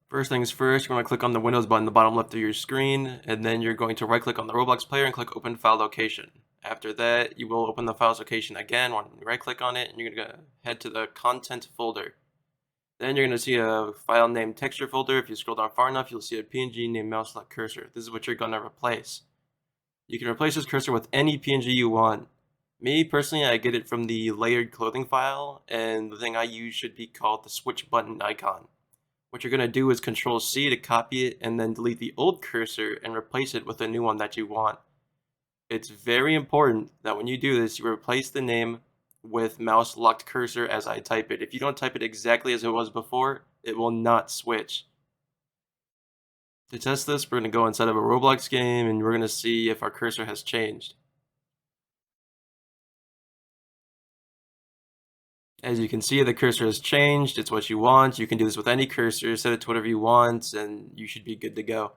First things first, you're going to click on the Windows button in the bottom left of your screen, and then you're going to right click on the Roblox player and click Open File Location. After that, you will open the file's location again when you right click on it, and you're going to head to the Content folder. Then you're going to see a file named Texture folder. If you scroll down far enough, you'll see a PNG named Mouse-Lock Cursor. This is what you're going to replace. You can replace this cursor with any PNG you want. Me, personally, I get it from the layered clothing file, and the thing I use should be called the switch button icon. What you're going to do is Control C to copy it and then delete the old cursor and replace it with a new one that you want. It's very important that when you do this, you replace the name with mouse locked cursor as I type it. If you don't type it exactly as it was before, it will not switch. To test this, we're going to go inside of a Roblox game and we're going to see if our cursor has changed. As you can see, the cursor has changed. It's what you want. You can do this with any cursor, set it to whatever you want, and you should be good to go.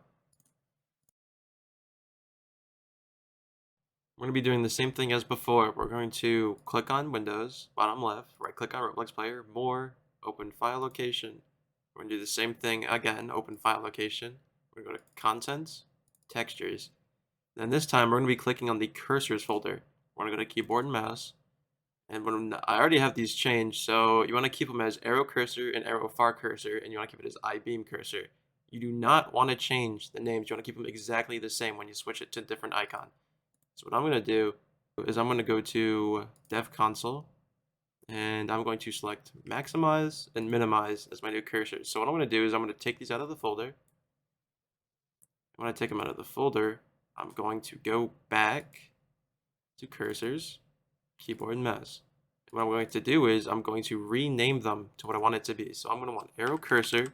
We're going to be doing the same thing as before. We're going to click on Windows, bottom left, right click on Roblox Player, More, Open File Location. We're going to do the same thing again, Open File Location. We're going to go to Contents, Textures. Then this time we're going to be clicking on the Cursors folder. We're going to go to Keyboard and Mouse. And when I already have these changed, so you want to keep them as arrow cursor and arrow far cursor, and you want to keep it as I-beam cursor. You do not want to change the names. You want to keep them exactly the same when you switch it to a different icon. So what I'm going to do is I'm going to go to Dev Console, and I'm going to select Maximize and Minimize as my new cursor. So what I'm going to do is I'm going to take these out of the folder. When I take them out of the folder, I'm going to go back to Cursors, Keyboard and Mouse. And what I'm going to do is I'm going to rename them to what I want it to be. So I'm going to want arrow cursor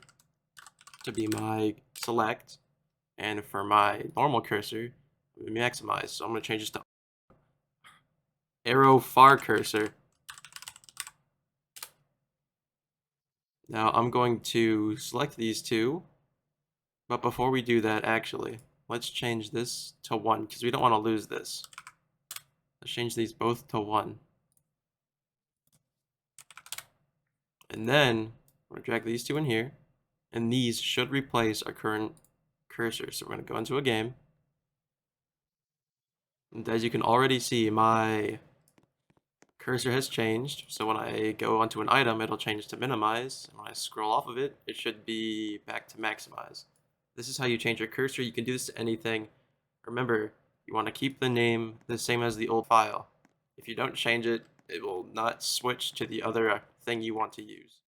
to be my select, and for my normal cursor, maximize. So I'm going to change this to arrow far cursor. Now I'm going to select these two, but before we do that, actually, let's change this to 1 because we don't want to lose this. Let's change these both to 1. And then we're going to drag these two in here, and these should replace our current cursor. So we're going to go into a game. And as you can already see, my cursor has changed. So when I go onto an item, it'll change to minimize. And when I scroll off of it, it should be back to maximize. This is how you change your cursor. You can do this to anything. Remember, you want to keep the name the same as the old file. If you don't change it, it will not switch to the other thing you want to use.